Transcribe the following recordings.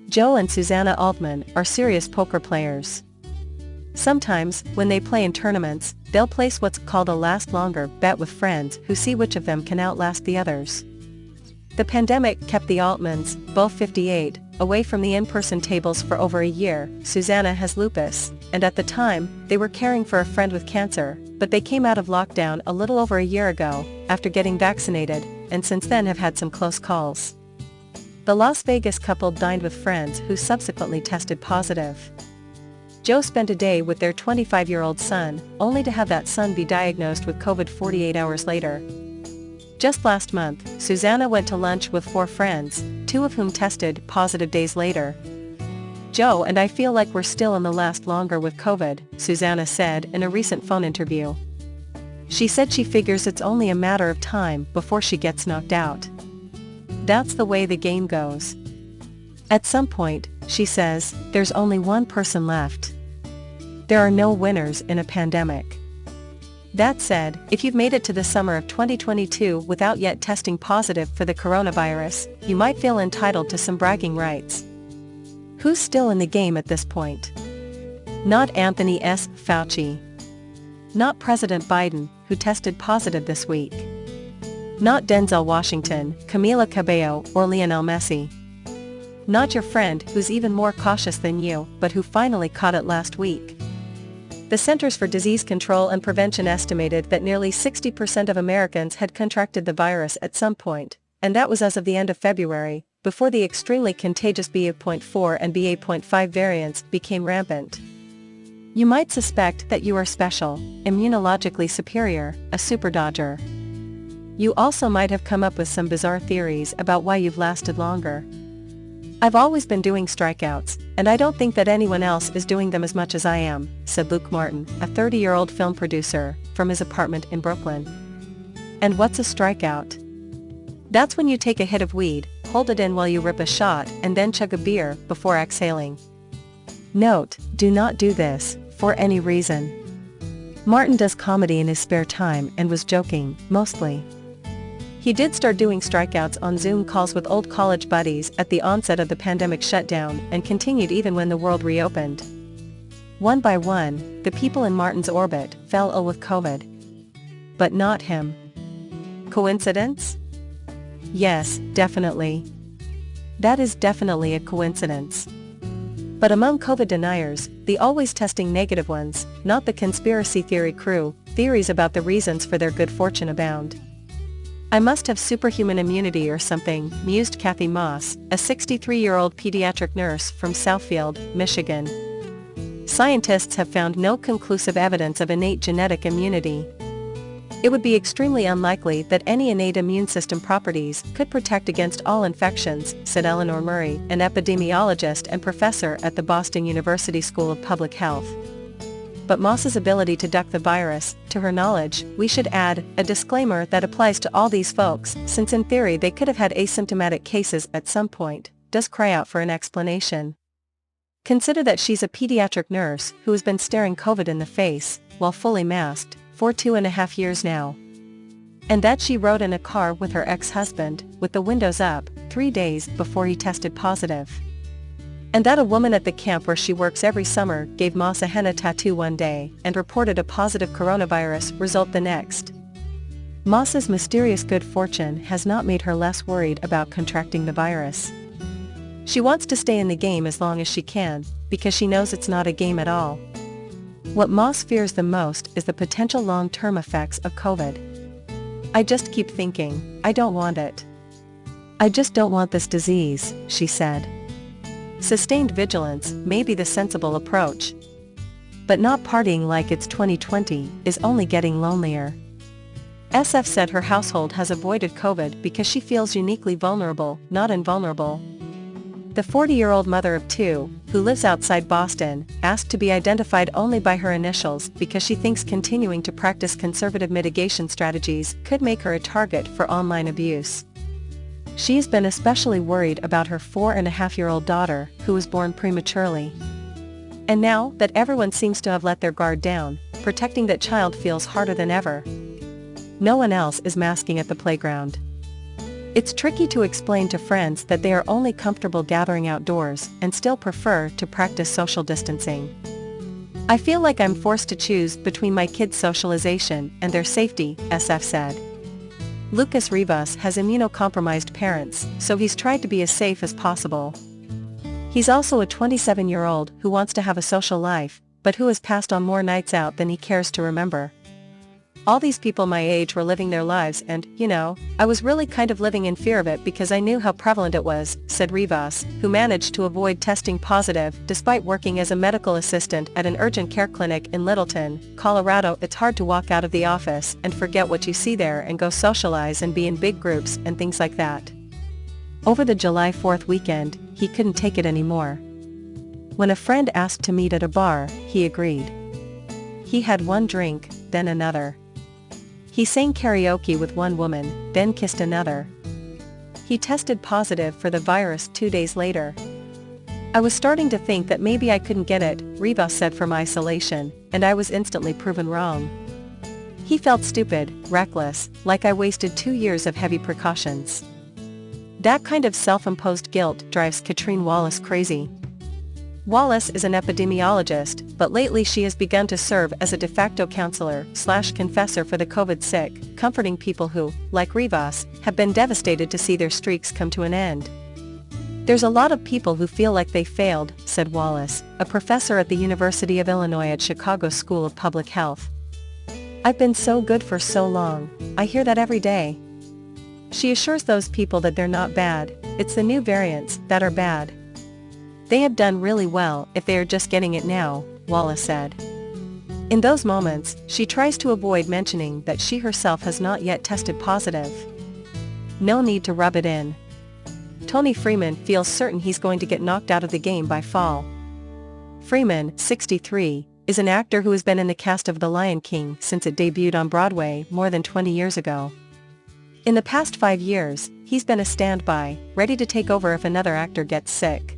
Joe and Susanna Altman are serious poker players. Sometimes, when they play in tournaments, they'll place what's called a last longer bet with friends who see which of them can outlast the others. The pandemic kept the Altmans, both 58, away from the in-person tables for over a year. Susanna has lupus, and at the time, they were caring for a friend with cancer, but they came out of lockdown a little over a year ago, after getting vaccinated, and since then have had some close calls. The Las Vegas couple dined with friends who subsequently tested positive. Joe spent a day with their 25-year-old son, only to have that son be diagnosed with COVID 48 hours later. Just last month, Susanna went to lunch with 4 friends, 2 of whom tested positive days later. Joe and I feel like we're still in the last longer with COVID, Susanna said in a recent phone interview. She said she figures it's only a matter of time before she gets knocked out. That's the way the game goes. At some point, she says, there's only one person left. There are no winners in a pandemic. That said, if you've made it to the summer of 2022 without yet testing positive for the coronavirus, you might feel entitled to some bragging rights. Who's still in the game at this point? Not Anthony S. Fauci. Not President Biden, who tested positive this week. Not Denzel Washington, Camila Cabello, or Lionel Messi. Not your friend who's even more cautious than you, but who finally caught it last week. The Centers for Disease Control and Prevention estimated that nearly 60% of Americans had contracted the virus at some point, and that was as of the end of February, before the extremely contagious BA.4 and BA.5 variants became rampant. You might suspect that you are special, immunologically superior, a superdodger. You also might have come up with some bizarre theories about why you've lasted longer. I've always been doing strikeouts, and I don't think that anyone else is doing them as much as I am, said Luke Martin, a 30-year-old film producer, from his apartment in Brooklyn. And what's a strikeout? That's when you take a hit of weed, hold it in while you rip a shot, and then chug a beer before exhaling. Note, do not do this, for any reason. Martin does comedy in his spare time and was joking, mostly. He did start doing strikeouts on Zoom calls with old college buddies at the onset of the pandemic shutdown and continued even when the world reopened. One by one, the people in Martin's orbit fell ill with COVID. But not him. Coincidence? Yes, definitely. That is definitely a coincidence. But among COVID deniers, the always testing negative ones, not the conspiracy theory crew, theories about the reasons for their good fortune abound. I must have superhuman immunity or something, mused Kathy Moss, a 63-year-old pediatric nurse from Southfield, Michigan. Scientists have found no conclusive evidence of innate genetic immunity. It would be extremely unlikely that any innate immune system properties could protect against all infections, said Eleanor Murray, an epidemiologist and professor at the Boston University School of Public Health. But Moss's ability to duck the virus, to her knowledge, we should add, a disclaimer that applies to all these folks, since in theory they could have had asymptomatic cases at some point, does cry out for an explanation. Consider that she's a pediatric nurse who has been staring COVID in the face, while fully masked, for 2.5 years now. And that she rode in a car with her ex-husband, with the windows up, 3 days before he tested positive. And that a woman at the camp where she works every summer gave Moss a henna tattoo one day and reported a positive coronavirus result the next. Moss's mysterious good fortune has not made her less worried about contracting the virus. She wants to stay in the game as long as she can, because she knows it's not a game at all. What Moss fears the most is the potential long-term effects of COVID. I just keep thinking, I don't want it. I just don't want this disease, she said. Sustained vigilance may be the sensible approach. But not partying like it's 2020 is only getting lonelier. SF said her household has avoided COVID because she feels uniquely vulnerable, not invulnerable. The 40-year-old mother of 2, who lives outside Boston, asked to be identified only by her initials because she thinks continuing to practice conservative mitigation strategies could make her a target for online abuse. She's been especially worried about her 4.5-year-old daughter, who was born prematurely. And now that everyone seems to have let their guard down, protecting that child feels harder than ever. No one else is masking at the playground. It's tricky to explain to friends that they are only comfortable gathering outdoors and still prefer to practice social distancing. I feel like I'm forced to choose between my kids' socialization and their safety, SF said. Lucas Rivas has immunocompromised parents, so he's tried to be as safe as possible. He's also a 27-year-old who wants to have a social life, but who has passed on more nights out than he cares to remember. All these people my age were living their lives and, I was really kind of living in fear of it because I knew how prevalent it was, said Rivas, who managed to avoid testing positive despite working as a medical assistant at an urgent care clinic in Littleton, Colorado. It's hard to walk out of the office and forget what you see there and go socialize and be in big groups and things like that. Over the July 4th weekend, he couldn't take it anymore. When a friend asked to meet at a bar, he agreed. He had one drink, then another. He sang karaoke with one woman, then kissed another. He tested positive for the virus 2 days later. I was starting to think that maybe I couldn't get it, Rivas said from isolation, and I was instantly proven wrong. He felt stupid, reckless, like I wasted 2 years of heavy precautions. That kind of self-imposed guilt drives Katrine Wallace crazy. Wallace is an epidemiologist, but lately she has begun to serve as a de facto counselor/confessor for the COVID sick, comforting people who, like Rivas, have been devastated to see their streaks come to an end. There's a lot of people who feel like they failed, said Wallace, a professor at the University of Illinois at Chicago School of Public Health. I've been so good for so long, I hear that every day. She assures those people that they're not bad, it's the new variants that are bad. They have done really well if they are just getting it now, Wallace said. In those moments, she tries to avoid mentioning that she herself has not yet tested positive. No need to rub it in. Tony Freeman feels certain he's going to get knocked out of the game by fall. Freeman, 63, is an actor who has been in the cast of The Lion King since it debuted on Broadway more than 20 years ago. In the past 5 years, he's been a standby, ready to take over if another actor gets sick.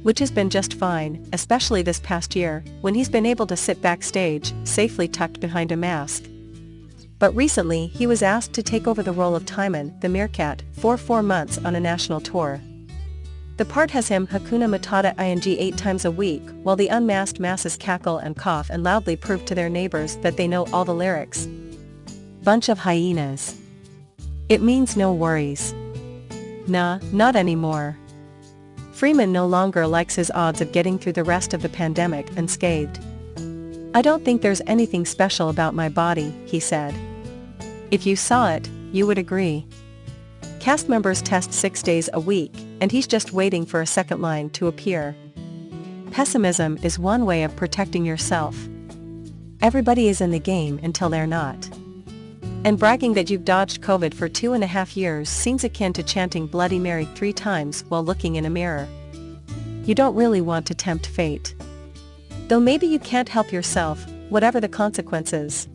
Which has been just fine, especially this past year, when he's been able to sit backstage, safely tucked behind a mask. But recently he was asked to take over the role of Timon, the meerkat, for 4 months on a national tour. The part has him Hakuna Matata ing 8 times a week, while the unmasked masses cackle and cough and loudly prove to their neighbors that they know all the lyrics. Bunch of hyenas. It means no worries. Nah, not anymore. Freeman no longer likes his odds of getting through the rest of the pandemic unscathed. I don't think there's anything special about my body, he said. If you saw it, you would agree. Cast members test 6 days a week, and he's just waiting for a second line to appear. Pessimism is one way of protecting yourself. Everybody is in the game until they're not. And bragging that you've dodged COVID for 2.5 years seems akin to chanting Bloody Mary 3 times while looking in a mirror. You don't really want to tempt fate. Though maybe you can't help yourself, whatever the consequences.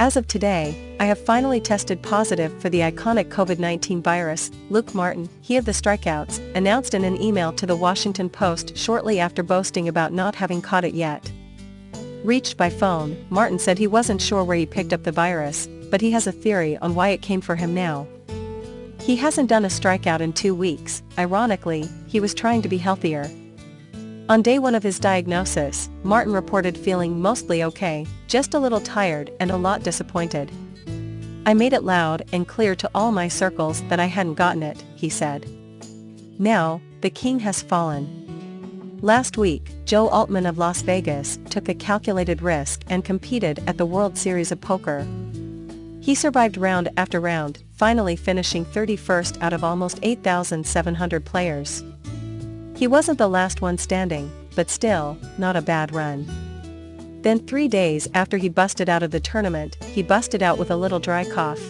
As of today, I have finally tested positive for the iconic COVID-19 virus, Luke Martin, he of the strikeouts, announced in an email to the Washington Post shortly after boasting about not having caught it yet. Reached by phone, Martin said he wasn't sure where he picked up the virus, but he has a theory on why it came for him now. He hasn't done a strikeout in 2 weeks, ironically, he was trying to be healthier. On day 1 of his diagnosis, Martin reported feeling mostly okay, just a little tired and a lot disappointed. I made it loud and clear to all my circles that I hadn't gotten it, he said. Now, the king has fallen. Last week, Joe Altman of Las Vegas took a calculated risk and competed at the World Series of Poker. He survived round after round, finally finishing 31st out of almost 8,700 players. He wasn't the last one standing, but still, not a bad run. Then 3 days after he busted out of the tournament, he busted out with a little dry cough.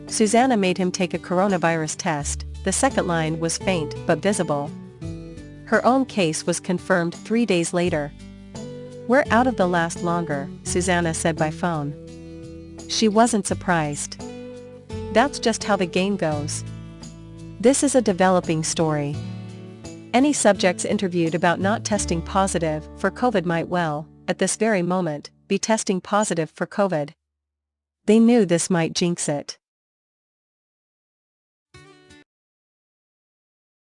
Susanna made him take a coronavirus test, the second line was faint but visible. Her own case was confirmed 3 days later. We're out of the last longer, Susanna said by phone. She wasn't surprised. That's just how the game goes. This is a developing story. Any subjects interviewed about not testing positive for COVID might well, at this very moment, be testing positive for COVID. They knew this might jinx it.